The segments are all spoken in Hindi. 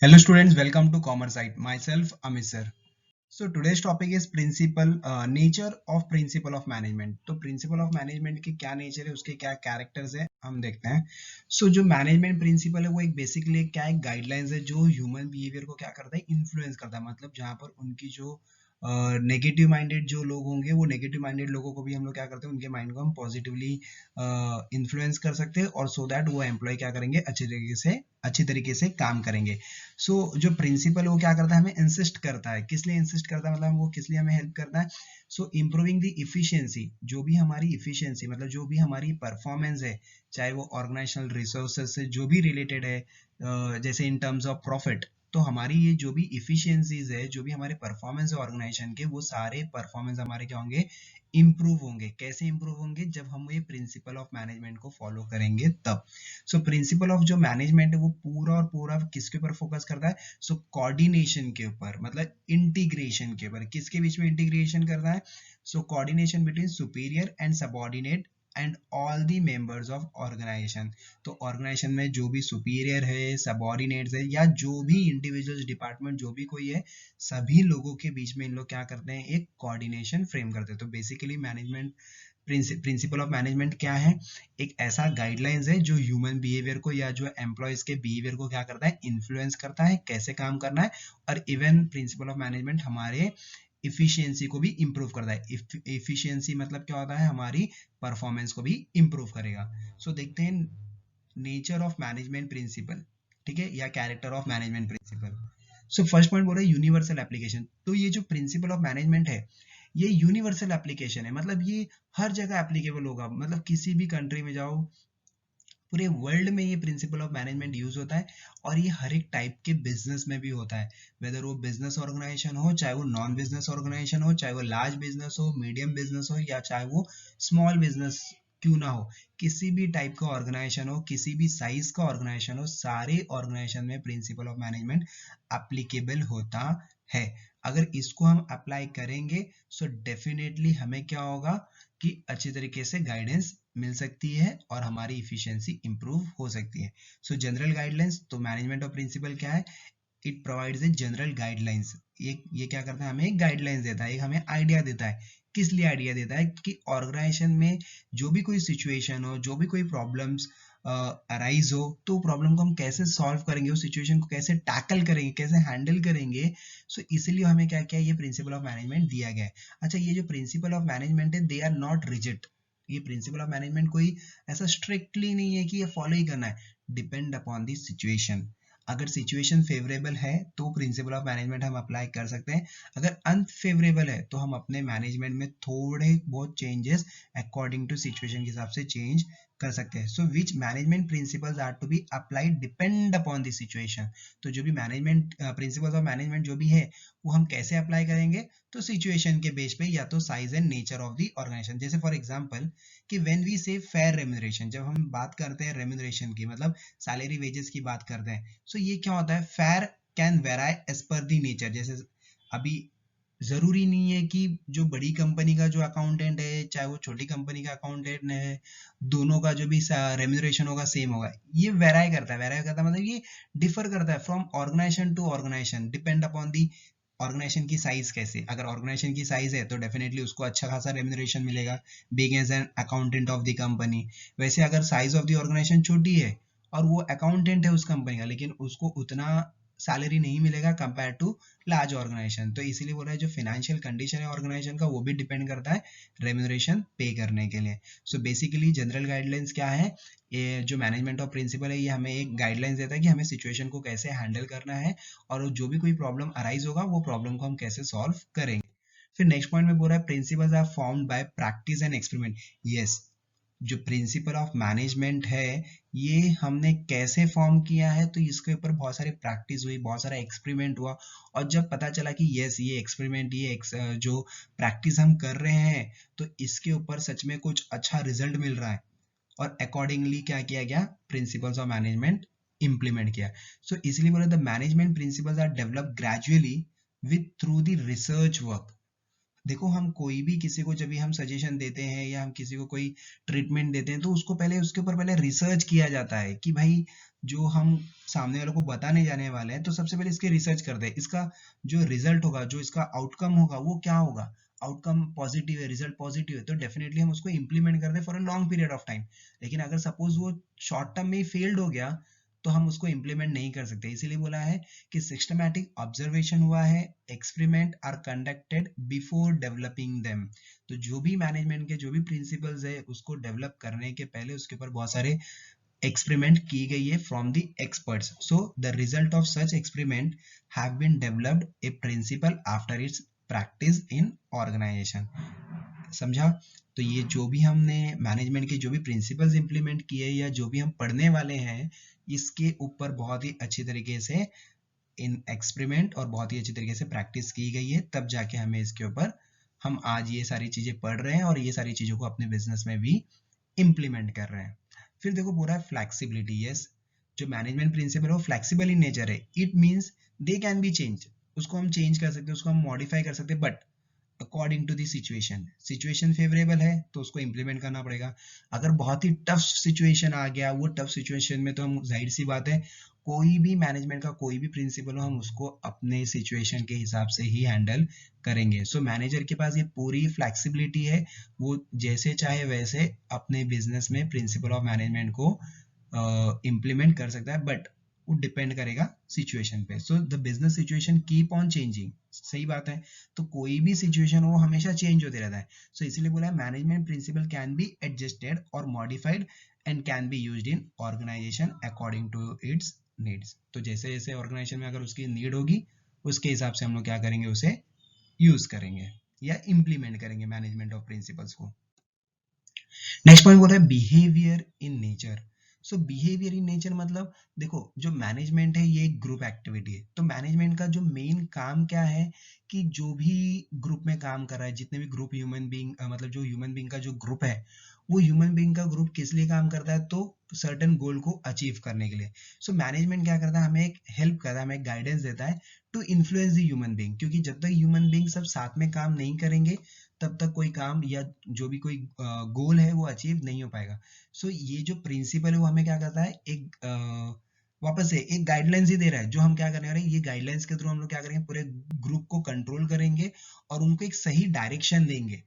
Hello students, welcome to Commerce Site. Myself Amit sir. So today's topic is nature of principle of management. तो principle of management की क्या nature है, उसके क्या characters है, हम देखते हैं. So जो management principle है वो एक basically क्या एक guidelines है जो human behavior को क्या करता है, influence करता है. मतलब जहाँ पर उनकी जो नेगेटिव माइंडेड जो लोग होंगे वो नेगेटिव माइंडेड लोगों को भी हम लोग क्या करते हैं, उनके माइंड को हम पॉजिटिवली इन्फ्लुएंस कर सकते हैं और सो दैट वो एम्प्लॉय क्या करेंगे, अच्छी तरीके से काम करेंगे. जो प्रिंसिपल वो क्या करता है, हमें इंसिस्ट करता है. किस लिए इंसिस्ट करता है, मतलब वो किस लिए हमें हेल्प करता है. इम्प्रूविंग द इफिशियंसी, जो भी हमारी इफिशियंसी मतलब जो भी हमारी परफॉर्मेंस है, चाहे वो ऑर्गेनाइजेशनल रिसोर्सेज से जो भी रिलेटेड है, जैसे इन टर्म्स ऑफ प्रॉफिट, तो हमारी ये जो भी इफिशियंसीज है, जो भी हमारे परफॉर्मेंस है ऑर्गेनाइजेशन के, वो सारे परफॉर्मेंस हमारे क्या होंगे, इम्प्रूव होंगे. कैसे इम्प्रूव होंगे, जब हम ये प्रिंसिपल ऑफ मैनेजमेंट को फॉलो करेंगे तब. प्रिंसिपल ऑफ जो मैनेजमेंट है वो पूरा और पूरा किसके ऊपर फोकस करता है, कोऑर्डिनेशन के ऊपर, मतलब इंटीग्रेशन के ऊपर. किसके बीच में इंटीग्रेशन करता है, coordination between superior and subordinate and all the members of organization. तो ऑर्गेनाइजेशन में जो भी सुपीरियर है, सबऑर्डिनेट्स है, या जो भी इंडिविजुअल्स डिपार्टमेंट जो भी कोई है, सभी लोगों के बीच में इन लोग क्या करते हैं, एक कोऑर्डिनेशन फ्रेम करते हैं. तो basically management principal of management क्या है, एक ऐसा गाइडलाइंस है जो ह्यूमन बिहेवियर को या जो एम्प्लॉयज के बिहेवियर को क्या करता है, इन्फ्लुएंस करता है, कैसे काम करना है. और इवन प्रिंसिपल ऑफ मैनेजमेंट हमारे इफिशियंसी को भी इम्प्रूव करता है. इफिशियंसी मतलब क्या होता है, हमारी परफॉर्मेंस को भी इम्प्रूव करेगा. देखते हैं नेचर ऑफ मैनेजमेंट प्रिंसिपल, ठीक है, या character of management principle. First point बोल रहे हैं यूनिवर्सल एप्लीकेशन. तो ये जो प्रिंसिपल ऑफ मैनेजमेंट है ये यूनिवर्सल एप्लीकेशन है, मतलब ये हर जगह एप्लीकेबल होगा. मतलब किसी भी कंट्री में जाओ, पूरे वर्ल्ड में ये प्रिंसिपल ऑफ मैनेजमेंट यूज होता है. और ये हर एक टाइप के बिजनेस में भी होता है, वेदर वो बिजनेस ऑर्गेनाइजेशन हो, चाहे वो नॉन बिजनेस ऑर्गेनाइजेशन हो, चाहे वो लार्ज बिजनेस हो, मीडियम बिजनेस हो, या चाहे वो स्मॉल बिजनेस क्यों ना हो. किसी भी टाइप का ऑर्गेनाइजेशन हो, किसी भी साइज का ऑर्गेनाइजेशन हो, सारे ऑर्गेनाइजेशन में प्रिंसिपल ऑफ मैनेजमेंट एप्लीकेबल होता है. अगर इसको हम अप्लाई करेंगे डेफिनेटली हमें क्या होगा कि अच्छी तरीके से गाइडेंस मिल सकती है और हमारी इफिशियंसी इंप्रूव हो सकती है. जनरल गाइडलाइंस, तो मैनेजमेंट ऑफ प्रिंसिपल क्या है, it provides a general guidelines. ये क्या करता है, हमें एक गाइडलाइंस देता है, एक हमें आइडिया देता है. किस लिए आइडिया देता है, कि ऑर्गेनाइजेशन में जो भी कोई सिचुएशन हो, जो भी कोई प्रॉब्लम्स अराइज हो, तो प्रॉब्लम को हम कैसे सॉल्व करेंगे, उस सिचुएशन को कैसे टैकल करेंगे, कैसे हैंडल करेंगे. इसलिए हमें क्या क्या ये प्रिंसिपल ऑफ मैनेजमेंट दिया गया है. अच्छा, ये जो प्रिंसिपल ऑफ मैनेजमेंट है, दे आर नॉट रिजिड. ये प्रिंसिपल ऑफ मैनेजमेंट कोई ऐसा स्ट्रिक्टली नहीं है कि ये फॉलो ही करना है. Depend upon the situation. अगर सिचुएशन फेवरेबल है तो प्रिंसिपल ऑफ मैनेजमेंट हम अप्लाई कर सकते हैं. अगर अनफेवरेबल है तो हम अपने मैनेजमेंट में थोड़े बहुत चेंजेस अकॉर्डिंग टू सिचुएशन के हिसाब से चेंज कर सकते हैं. Which management principles are to be applied depend upon the situation. तो जो भी मैनेजमेंट प्रिंसिपल्स ऑफ मैनेजमेंट जो भी है वो हम कैसे अप्लाई करेंगे, तो सिचुएशन के बेस पे, या तो size and nature of the organization. जैसे फॉर एग्जांपल कि when we say fair remuneration, जब हम बात करते हैं रेम्यूनरेशन की, मतलब सैलरी वेजेस की बात करते हैं, ये क्या होता है, fair can वेराई as per the nature. जैसे अभी जरूरी नहीं है कि जो बड़ी कंपनी का जो अकाउंटेंट है, चाहे वो छोटी कंपनी का अकाउंटेंट है, दोनों का जो भी रेम्यूनरेशन होगा सेम होगा. ये वेराई करता है मतलब ये डिफर करता है from organization to organization, depend upon the organization की साइज कैसे. अगर ऑर्गेनाइजेशन की साइज है तो डेफिनेटली उसको अच्छा खासा रेम्यूनरेशन मिलेगा, being as an accountant of the company. वैसे अगर साइज ऑफ द ऑर्गेनाइजेशन छोटी है और वो अकाउंटेंट है उस कंपनी का, लेकिन उसको उतना सैलरी नहीं मिलेगा कंपेयर टू लार्ज ऑर्गेनाइजेशन. तो इसीलिए बोल रहा है जो फाइनेंशियल कंडीशन है ऑर्गेनाइजेशन का वो भी डिपेंड करता है रेम्यूनरेशन पे करने के लिए. बेसिकली जनरल गाइडलाइंस क्या है, ये जो मैनेजमेंट ऑफ प्रिंसिपल है ये हमें एक गाइडलाइंस देता है कि हमें सिचुएशन को कैसे हैंडल करना है और जो भी कोई प्रॉब्लम अराइज होगा वो प्रॉब्लम को हम कैसे सॉल्व करेंगे. फिर नेक्स्ट पॉइंट में बोल रहा है principles are formed by practice and experiment. Yes, जो प्रिंसिपल ऑफ मैनेजमेंट है ये हमने कैसे फॉर्म किया है, तो इसके ऊपर बहुत सारी प्रैक्टिस हुई, बहुत सारा एक्सपेरिमेंट हुआ, और जब पता चला कि यस ये एक्सपेरिमेंट, जो प्रैक्टिस हम कर रहे हैं, तो इसके ऊपर सच में कुछ अच्छा रिजल्ट मिल रहा है, और अकॉर्डिंगली क्या किया गया, प्रिंसिपल्स ऑफ मैनेजमेंट इंप्लीमेंट किया. इसलिए बोला the management principles are develop gradually with through the research work. देखो हम कोई भी किसी को जब भी हम सजेशन देते हैं या हम किसी को कोई ट्रीटमेंट देते हैं तो उसको पहले उसके ऊपर पहले रिसर्च किया जाता है कि भाई जो हम सामने वालों को बताने जाने वाले हैं तो सबसे पहले इसके रिसर्च करते हैं, इसका जो रिजल्ट होगा, जो इसका आउटकम होगा वो क्या होगा। आउटकम पॉजिटिव है, रिजल्ट पॉजिटिव है, तो डेफिनेटली हम उसको इम्प्लीमेंट करते हैं for a long period of time. लेकिन अगर सपोज वो शॉर्ट टर्म में ही फेल्ड हो गया तो हम उसको इम्प्लीमेंट नहीं कर सकते। इसीलिए बोला है कि सिस्टमैटिक ऑब्जर्वेशन हुआ है, experiment are conducted before developing them. तो जो भी मैनेजमेंट के जो भी प्रिंसिपल्स है उसको डेवलप करने के पहले उसके ऊपर बहुत सारे experiment की गई है from the experts. So the result of such experiment have been developed a principle after its practice in organization. समझा? तो ये जो भी हमने मैनेजमेंट के जो भी प्रिंसिपल्स इंप्लीमेंट किए या जो भी हम पढ़ने वाले हैं इसके ऊपर बहुत ही अच्छी तरीके से इन एक्सपेरिमेंट और बहुत ही अच्छी तरीके से प्रैक्टिस की गई है, तब जाके हमें इसके ऊपर हम आज ये सारी चीजें पढ़ रहे हैं और ये सारी चीजों को अपने बिजनेस में भी इम्प्लीमेंट कर रहे हैं। फिर देखो पूरा फ्लैक्सिबिलिटी। यस, जो मैनेजमेंट प्रिंसिपल है वो फ्लैक्सिबल इन नेचर है। It means they can be change, उसको हम चेंज कर सकते हैं, उसको हम मॉडिफाई कर सकते हैं, but according to the situation. Situation favourable है तो उसको इम्प्लीमेंट करना पड़ेगा। अगर बहुत ही टफ सिचुएशन आ गया, वो टफ सिचुएशन में तो हम जाहिर सी बात है कोई भी मैनेजमेंट का कोई भी प्रिंसिपल हो हम उसको अपने सिचुएशन के हिसाब से ही हैंडल करेंगे। सो मैनेजर के पास ये पूरी फ्लैक्सिबिलिटी है, वो जैसे चाहे वैसे अपने बिजनेस में प्रिंसिपल ऑफ मैनेजमेंट को इम्प्लीमेंट कर सकता है, बट वो डिपेंड करेगा सिचुएशन पे। So the business situation keep on changing. सही बात है, तो कोई भी सिचुएशन हो हमेशा चेंज होते रहता है। सो इसीलिए बोला है management principle can be adjusted और modified and can be used in organization according to its needs. तो जैसे जैसे ऑर्गेनाइजेशन में अगर उसकी नीड होगी उसके हिसाब से हम लोग क्या करेंगे, उसे यूज करेंगे या इम्प्लीमेंट करेंगे मैनेजमेंट ऑफ प्रिंसिपल्स को। नेक्स्ट पॉइंट बोल रहा है behaviour in nature. So behaviour in nature मतलब देखो जो मैनेजमेंट है ये एक ग्रुप एक्टिविटी है, तो मैनेजमेंट का जो मेन काम क्या है कि जो भी ग्रुप में काम कर रहा है, जितने भी ग्रुप ह्यूमन बीइंग मतलब जो ह्यूमन बीइंग का जो ग्रुप है वो ह्यूमन बीइंग का ग्रुप किस लिए काम करता है, तो सर्टेन गोल को अचीव करने के लिए। सो मैनेजमेंट क्या करता है, हमें एक हेल्प करता है, हमें एक गाइडेंस देता है to influence the human being, क्योंकि जब तक ह्यूमन बीइंग सब साथ में काम नहीं करेंगे तब तक कोई काम या जो भी कोई गोल है वो अचीव नहीं हो पाएगा। सो ये जो प्रिंसिपल है वो हमें क्या करता है, एक वापस से एक गाइडलाइंस ही दे रहा है, जो हम क्या करने वाले हैं ये गाइडलाइंस के थ्रू हम लोग क्या करेंगे पूरे ग्रुप को कंट्रोल करेंगे और उनको एक सही डायरेक्शन देंगे।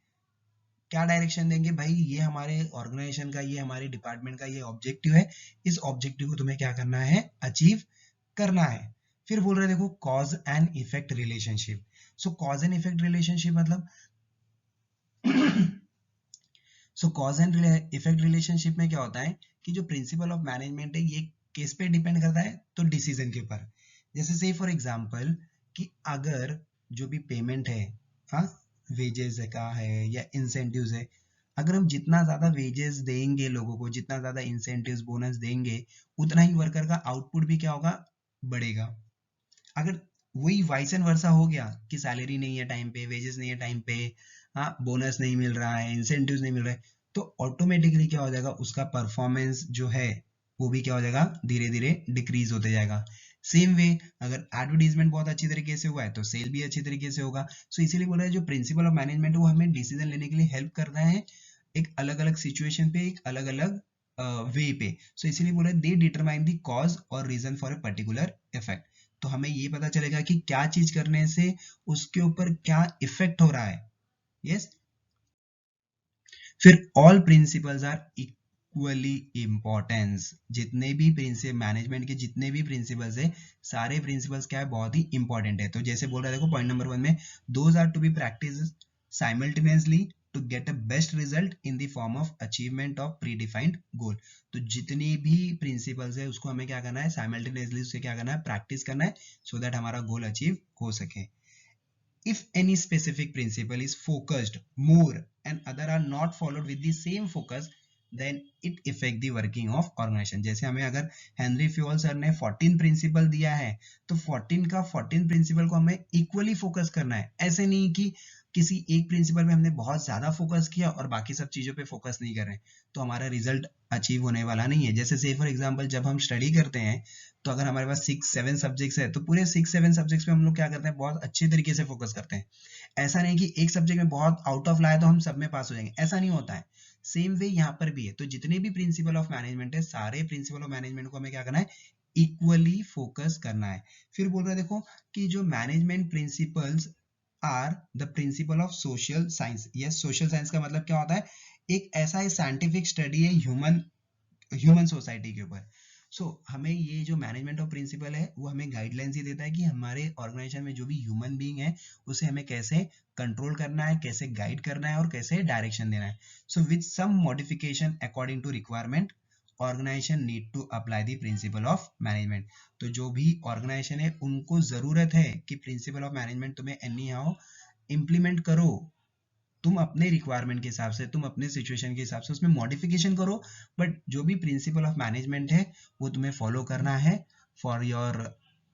क्या डायरेक्शन देंगे भाई, ये हमारे ऑर्गेनाइजेशन का, ये हमारे डिपार्टमेंट का ये ऑब्जेक्टिव है, इस ऑब्जेक्टिव को तुम्हें क्या करना है, अचीव करना है। फिर बोल रहे देखो cause and effect relationship. Show cause and effect relationship मतलब show cause and effect relationship में क्या होता है कि जो प्रिंसिपल ऑफ मैनेजमेंट है ये किस पे डिपेंड करता है, तो डिसीजन के ऊपर। जैसे से फॉर एग्जांपल कि अगर जो भी पेमेंट है, हाँ वेजेस का है या इंसेंटिव्स है, अगर हम जितना ज्यादा वेजेस देंगे लोगों को, जितना ज्यादा इंसेंटिव्स बोनस देंगे, उतना ही वर्कर का आउटपुट भी क्या होगा, बढ़ेगा। अगर वही वाइस एंड वर्सा हो गया कि सैलरी नहीं है टाइम पे, वेजेस नहीं है टाइम पे, हाँ बोनस नहीं मिल रहा है, इंसेंटिव्स नहीं मिल रहा है, तो ऑटोमेटिकली क्या हो जाएगा, उसका परफॉर्मेंस जो है वो भी क्या हो जाएगा, धीरे धीरे डिक्रीज होते जाएगा। सेम वे अगर एडवर्टीजमेंट बहुत अच्छी तरीके से हुआ है तो सेल भी अच्छी तरीके से होगा। सो इसीलिए बोला है जो प्रिंसिपल ऑफ मैनेजमेंट है वो हमें डिसीजन लेने के लिए हेल्प करता है एक अलग अलग सिचुएशन पे, एक अलग अलग वे पे। सो इसीलिए बोला दे डिटरमाइन द कॉज और reason for a particular effect. तो हमें ये पता चलेगा कि क्या चीज करने से उसके ऊपर क्या इफेक्ट हो रहा है। यस, फिर all principles are equally importance. जितने भी प्रिंसिपल मैनेजमेंट के जितने भी प्रिंसिपल्स है सारे प्रिंसिपल्स क्या है, बहुत ही इंपॉर्टेंट है। तो जैसे बोल रहा है देखो पॉइंट नंबर 1 में those are to be practice simultaneously to get a best result in the form of achievement of predefined goal. तो जितनी भी प्रिंसिपल्स है उसको हमें क्या करना है, साइमल्टेनियसली उससे क्या करना है, प्रैक्टिस करना है, सो दैट हमारा गोल अचीव हो सके। If any specific principle is focused more and other are not followed with the same focus, then it affect the working of organization। जैसे हमें अगर हेनरी फ्यूअल सर ने 14 प्रिंसिपल दिया है तो 14 का 14 प्रिंसिपल को हमें इक्वली फोकस करना है। ऐसे नहीं कि किसी एक प्रिंसिपल में हमने बहुत ज्यादा फोकस किया और बाकी सब चीजों पे फोकस नहीं कर रहे हैं तो हमारा रिजल्ट अचीव होने वाला नहीं है। जैसे से फॉर एग्जांपल जब हम स्टडी करते हैं तो अगर हमारे पास 6-7 सब्जेक्ट्स है तो पूरे 6-7 सब्जेक्ट्स में हम लोग क्या करते हैं, बहुत अच्छे तरीके से फोकस करते हैं। ऐसा नहीं कि एक सब्जेक्ट में बहुत आउट ऑफ लाए तो हम सब में पास हो जाएंगे, ऐसा नहीं होता है। सेम वे यहाँ पर भी है। तो जितने भी प्रिंसिपल ऑफ मैनेजमेंट है, सारे प्रिंसिपल ऑफ मैनेजमेंट को हमें क्या करना है, इक्वली फोकस करना है। फिर बोल रहे हैं देखो कि जो management principles are the principle of social science. Yes, social science का मतलब क्या होता है, एक ऐसा साइंटिफिक स्टडी है ह्यूमन सोसाइटी के ऊपर। हमें ये जो मैनेजमेंट ऑफ प्रिंसिपल है वो हमें गाइडलाइंस ही देता है कि हमारे ऑर्गेनाइजेशन में जो भी ह्यूमन बीइंग है उसे हमें कैसे कंट्रोल करना है, कैसे गाइड करना है और कैसे डायरेक्शन देना है। With some modification according to requirement, organization need to apply the principle of management. तो जो भी ऑर्गेनाइजेशन है उनको जरूरत है कि प्रिंसिपल ऑफ मैनेजमेंट तुम्हें एनी हाउ इम्प्लीमेंट करो। तुम अपने रिक्वायरमेंट के हिसाब से, तुम अपने सिचुएशन के हिसाब से उसमें मॉडिफिकेशन करो, बट जो भी प्रिंसिपल ऑफ मैनेजमेंट है वो तुम्हें फॉलो करना है फॉर योर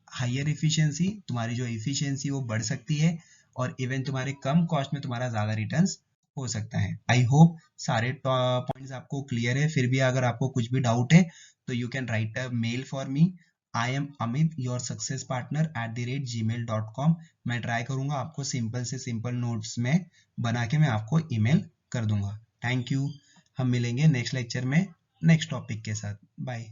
हायर इफिशियंसी। तुम्हारी जो इफिशियंसी वो बढ़ सकती है और इवन तुम्हारे कम कॉस्ट में तुम्हारा ज्यादा रिटर्न्स हो सकता है। आई होप सारे पॉइंट्स आपको क्लियर है। फिर भी अगर आपको कुछ भी डाउट है तो you can write a mail for me. I am Amit, your success partner @gmail.com। मैं ट्राई करूंगा आपको सिंपल से सिंपल नोट्स में बना के मैं आपको ईमेल कर दूंगा। Thank you. हम मिलेंगे नेक्स्ट लेक्चर में नेक्स्ट टॉपिक के साथ। बाय।